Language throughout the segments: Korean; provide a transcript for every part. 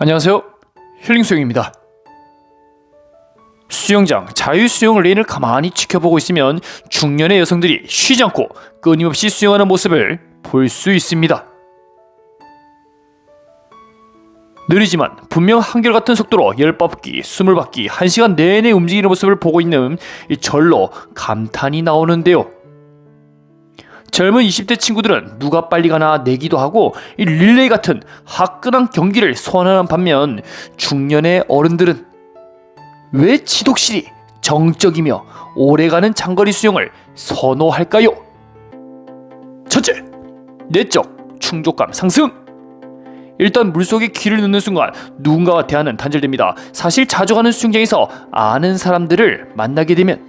안녕하세요. 힐링 수영입니다. 수영장 자유수영 레인을 가만히 지켜보고 있으면 중년의 여성들이 쉬지 않고 끊임없이 수영하는 모습을 볼 수 있습니다. 느리지만 분명 한결같은 속도로 10바퀴, 20바퀴, 1시간 내내 움직이는 모습을 보고 있는 절로 감탄이 나오는데요. 젊은 20대 친구들은 누가 빨리 가나 내기도 하고 이 릴레이 같은 화끈한 경기를 소환하는 반면 중년의 어른들은 왜 지독실이 정적이며 오래가는 장거리 수영을 선호할까요? 첫째, 내적 충족감 상승. 일단 물속에 귀를 넣는 순간 누군가와 대화는 단절됩니다. 사실 자주 가는 수영장에서 아는 사람들을 만나게 되면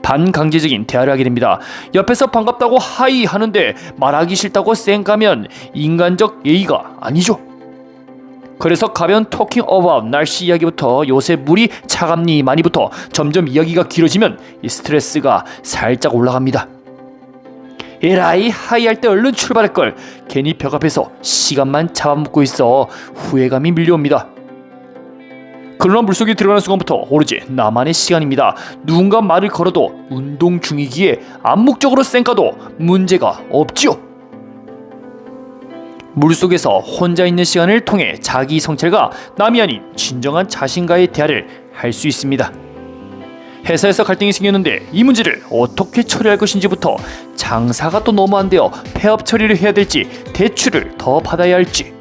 반강제적인 대화를 하게 됩니다. 옆에서 반갑다고 하이 하는데 말하기 싫다고 쌩까면 인간적 예의가 아니죠. 그래서 가벼운 토킹 어바웃 날씨 이야기부터 요새 물이 차갑니 많이부터 점점 이야기가 길어지면 이 스트레스가 살짝 올라갑니다. 에라이 하이할 때 얼른 출발할걸. 괜히 벽 앞에서 시간만 잡아먹고 있어 후회감이 밀려옵니다. 그러나 물속에 들어가는 순간부터 오로지 나만의 시간입니다. 누군가 말을 걸어도 운동 중이기에 암묵적으로 쌩까도 문제가 없지요. 물속에서 혼자 있는 시간을 통해 자기 성찰과 남이 아닌 진정한 자신과의 대화를 할 수 있습니다. 회사에서 갈등이 생겼는데 이 문제를 어떻게 처리할 것인지부터 장사가 또 너무 안 되어 폐업 처리를 해야 될지 대출을 더 받아야 할지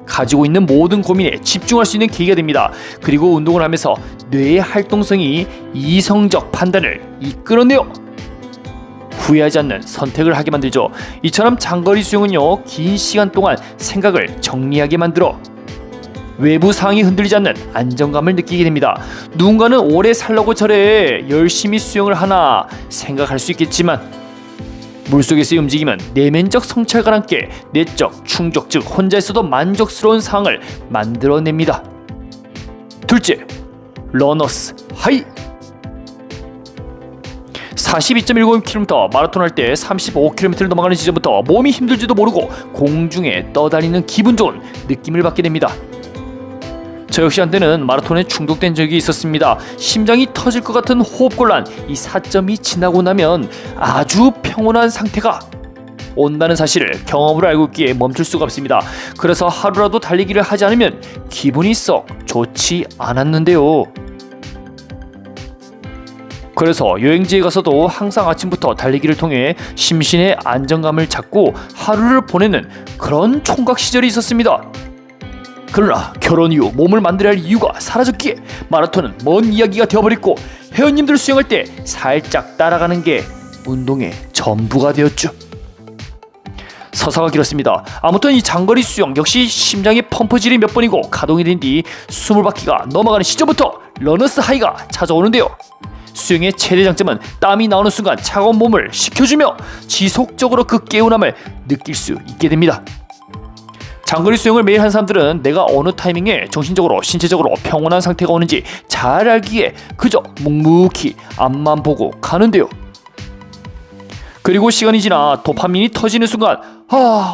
가지고 있는 모든 고민에 집중할 수 있는 계기가 됩니다. 그리고 운동을 하면서 뇌의 활동성이 이성적 판단을 이끌어내요. 후회하지 않는 선택을 하게 만들죠. 이처럼 장거리 수영은요, 긴 시간 동안 생각을 정리하게 만들어 외부 상황이 흔들리지 않는 안정감을 느끼게 됩니다. 누군가는 오래 살려고 저래 열심히 수영을 하나 생각할 수 있겠지만 물속에서의 움직임은 내면적 성찰과 함께 내적 충족, 즉 혼자 있어도 만족스러운 상황을 만들어냅니다. 둘째, 러너스 하이. 42.10km 마라톤 할 때 35km를 넘어가는 지점부터 몸이 힘들지도 모르고 공중에 떠다니는 기분 좋은 느낌을 받게 됩니다. 저 역시 한때는 마라톤에 중독된 적이 있었습니다. 심장이 터질 것 같은 호흡곤란, 이 4점이 지나고 나면 아주 평온한 상태가 온다는 사실을 경험으로 알고 있기에 멈출 수가 없습니다. 그래서 하루라도 달리기를 하지 않으면 기분이 썩 좋지 않았는데요. 그래서 여행지에 가서도 항상 아침부터 달리기를 통해 심신의 안정감을 찾고 하루를 보내는 그런 총각 시절이 있었습니다. 그러나 결혼 이후 몸을 만들어야 할 이유가 사라졌기에 마라톤은 먼 이야기가 되어버렸고 회원님들 수영할 때 살짝 따라가는 게 운동의 전부가 되었죠. 서사가 길었습니다. 아무튼 이 장거리 수영 역시 심장의 펌프질이 몇 번이고 가동이 된 뒤 20바퀴가 넘어가는 시점부터 러너스 하이가 찾아오는데요. 수영의 최대 장점은 땀이 나오는 순간 차가운 몸을 식혀주며 지속적으로 그 개운함을 느낄 수 있게 됩니다. 장거리 수영을 매일 한 사람들은 내가 어느 타이밍에 정신적으로 신체적으로 평온한 상태가 오는지 잘 알기에 그저 묵묵히 앞만 보고 가는데요. 그리고 시간이 지나 도파민이 터지는 순간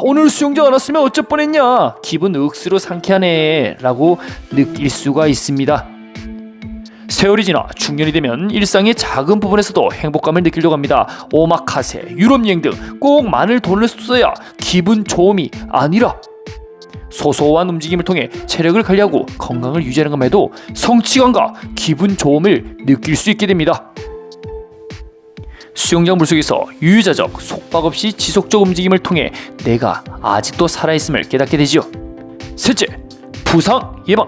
오늘 수영장 안 왔으면 어쩔 뻔했냐, 기분 억수로 상쾌하네 라고 느낄 수가 있습니다. 세월이 지나 중년이 되면 일상의 작은 부분에서도 행복감을 느끼려고 합니다. 오마카세, 유럽 여행 등 꼭 많은 돈을 써야 기분 좋음이 아니라 소소한 움직임을 통해 체력을 관리하고 건강을 유지하는 것만해도 성취감과 기분 좋음을 느낄 수 있게 됩니다. 수영장 물속에서 유유자적 속박없이 지속적 움직임을 통해 내가 아직도 살아있음을 깨닫게 되지요. 셋째, 부상 예방.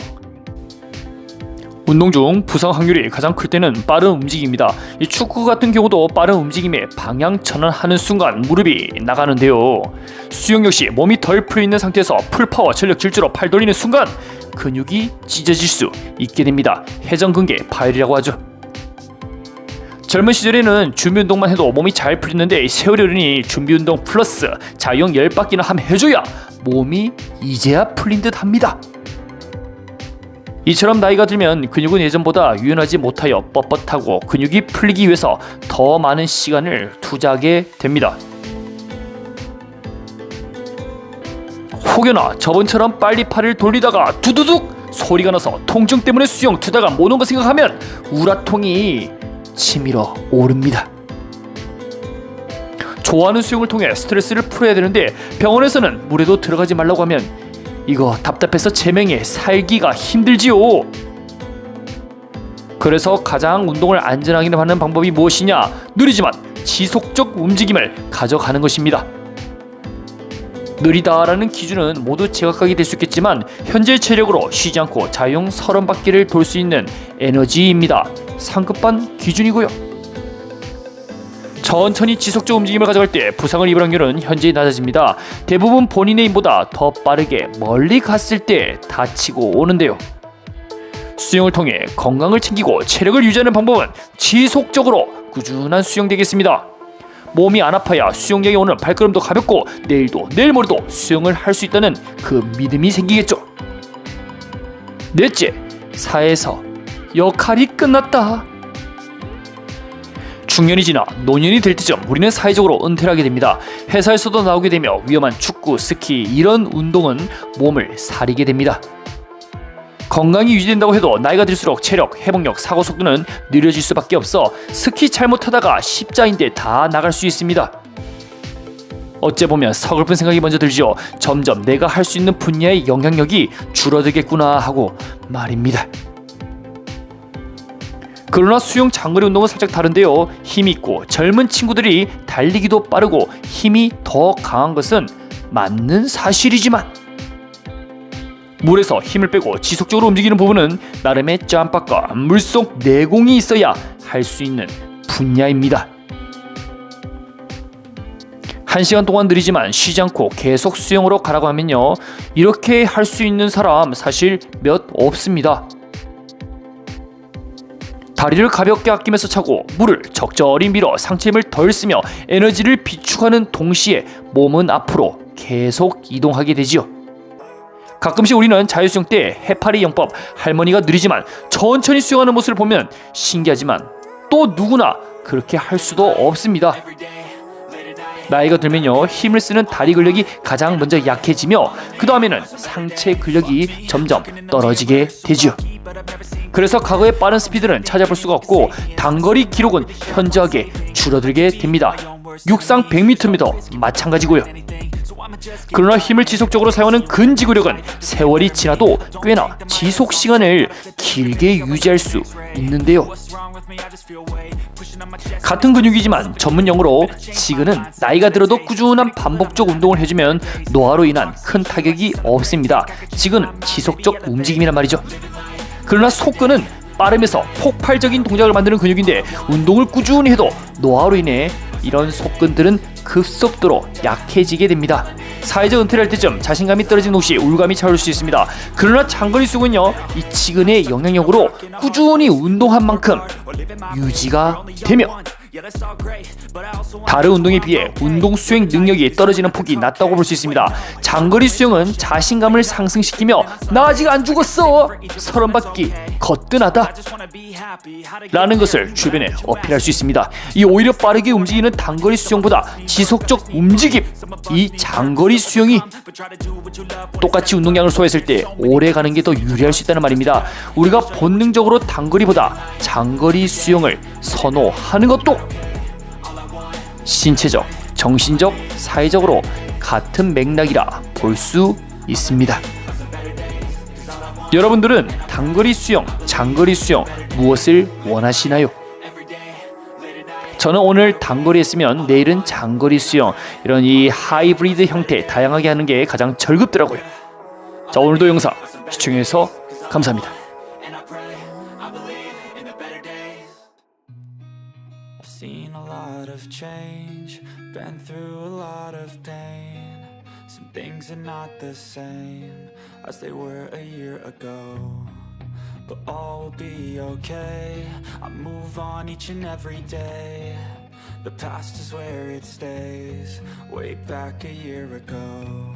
운동 중 부상 확률이 가장 클 때는 빠른 움직임입니다. 이 축구 같은 경우도 빠른 움직임에 방향 전환하는 순간 무릎이 나가는데요. 수영 역시 몸이 덜 풀려있는 상태에서 풀파워 전력 질주로 팔 돌리는 순간 근육이 찢어질 수 있게 됩니다. 회전근개 파열이라고 하죠. 젊은 시절에는 준비운동만 해도 몸이 잘 풀리는데 세월이 흐르니 준비운동 플러스 자유형 10바퀴나 함 해줘야 몸이 이제야 풀린 듯 합니다. 이처럼 나이가 들면 근육은 예전보다 유연하지 못하여 뻣뻣하고 근육이 풀리기 위해서 더 많은 시간을 투자하게 됩니다. 혹여나 저번처럼 빨리 팔을 돌리다가 두두둑 소리가 나서 통증 때문에 수영 투다가 못 온 거 생각하면 우라통이 치밀어 오릅니다. 좋아하는 수영을 통해 스트레스를 풀어야 되는데 병원에서는 물에도 들어가지 말라고 하면 이거 답답해서 제명에 살기가 힘들지요. 그래서 가장 운동을 안전하게 하는 방법이 무엇이냐? 느리지만 지속적 움직임을 가져가는 것입니다. 느리다라는 기준은 모두 제각각이 될 수 있겠지만 현재의 체력으로 쉬지 않고 자유형 30바퀴를 돌 수 있는 에너지입니다. 상급반 기준이고요. 천천히 지속적 움직임을 가져갈 때 부상을 입을 확률은 현저히 낮아집니다. 대부분 본인의 힘보다 더 빠르게 멀리 갔을 때 다치고 오는데요. 수영을 통해 건강을 챙기고 체력을 유지하는 방법은 지속적으로 꾸준한 수영 되겠습니다. 몸이 안 아파야 수영장에 오는 발걸음도 가볍고 내일도 내일 모레도 수영을 할 수 있다는 그 믿음이 생기겠죠. 넷째, 사에서 역할이 끝났다. 중년이 지나 노년이 될 때쯤 우리는 사회적으로 은퇴를 하게 됩니다. 회사에서도 나오게 되며 위험한 축구, 스키 이런 운동은 몸을 사리게 됩니다. 건강이 유지된다고 해도 나이가 들수록 체력, 회복력, 사고 속도는 느려질 수밖에 없어 스키 잘못하다가 십자인대 다 나갈 수 있습니다. 어째 보면 서글픈 생각이 먼저 들죠. 점점 내가 할 수 있는 분야의 영향력이 줄어들겠구나 하고 말입니다. 그러나 수영 장거리 운동은 살짝 다른데요. 힘있고 젊은 친구들이 달리기도 빠르고 힘이 더 강한 것은 맞는 사실이지만 물에서 힘을 빼고 지속적으로 움직이는 부분은 나름의 짬밥과 물속 내공이 있어야 할 수 있는 분야입니다. 1시간 동안 느리지만 쉬지 않고 계속 수영으로 가라고 하면요, 이렇게 할 수 있는 사람 사실 몇 없습니다. 다리를 가볍게 아끼면서 차고 물을 적절히 밀어 상체 힘을 덜 쓰며 에너지를 비축하는 동시에 몸은 앞으로 계속 이동하게 되지요. 가끔씩 우리는 자유수영 때 해파리 영법, 할머니가 느리지만 천천히 수영하는 모습을 보면 신기하지만 또 누구나 그렇게 할 수도 없습니다. 나이가 들면요, 힘을 쓰는 다리 근력이 가장 먼저 약해지며 그 다음에는 상체 근력이 점점 떨어지게 되지요. 그래서 과거의 빠른 스피드는 찾아볼 수가 없고 단거리 기록은 현저하게 줄어들게 됩니다. 육상 100m도 마찬가지고요. 그러나 힘을 지속적으로 사용하는 근지구력은 세월이 지나도 꽤나 지속 시간을 길게 유지할 수 있는데요. 같은 근육이지만 전문 용어로 지근은 나이가 들어도 꾸준한 반복적 운동을 해주면 노화로 인한 큰 타격이 없습니다. 지근은 지속적 움직임이란 말이죠. 그러나 속근은 빠르면서 폭발적인 동작을 만드는 근육인데 운동을 꾸준히 해도 노화로 인해 이런 속근들은 급속도로 약해지게 됩니다. 사회적 은퇴를 할 때쯤 자신감이 떨어진 혹시 우울감이 차올 수 있습니다. 그러나 장거리 수영은요, 이 지근의 영향력으로 꾸준히 운동한 만큼 유지가 되며 다른 운동에 비해 운동 수행 능력이 떨어지는 폭이 낮다고 볼 수 있습니다. 장거리 수영은 자신감을 상승시키며 나 아직 안 죽었어, 30바퀴 거뜬하다 라는 것을 주변에 어필할 수 있습니다. 이 오히려 빠르게 움직이는 단거리 수영보다 지속적 움직임, 이 장거리 수영이 똑같이 운동량을 소화했을 때 오래 가는 게 더 유리할 수 있다는 말입니다. 우리가 본능적으로 단거리보다 장거리 수영을 선호하는 것도 신체적, 정신적, 사회적으로 같은 맥락이라 볼 수 있습니다. 여러분들은 단거리 수영, 장거리 수영 무엇을 원하시나요? 저는 오늘 단거리 했으면 내일은 장거리 수영, 이런 이 하이브리드 형태 다양하게 하는 게 가장 즐겁더라고요. 자, 오늘도 영상 시청해주셔서 감사합니다. Seen a lot of change, been through a lot of pain. Some things are not the same as they were a year ago. But all will be okay, I move on each and every day. The past is where it stays, way back a year ago.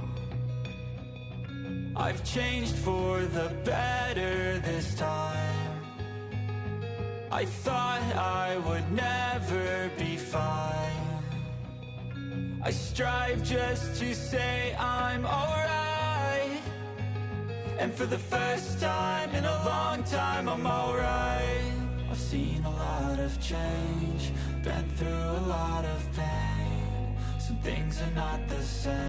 I've changed for the better this time. I thought I would never be fine. I strive just to say I'm alright. And for the first time in a long time, I'm alright. I've seen a lot of change, been through a lot of pain. Some things are not the same.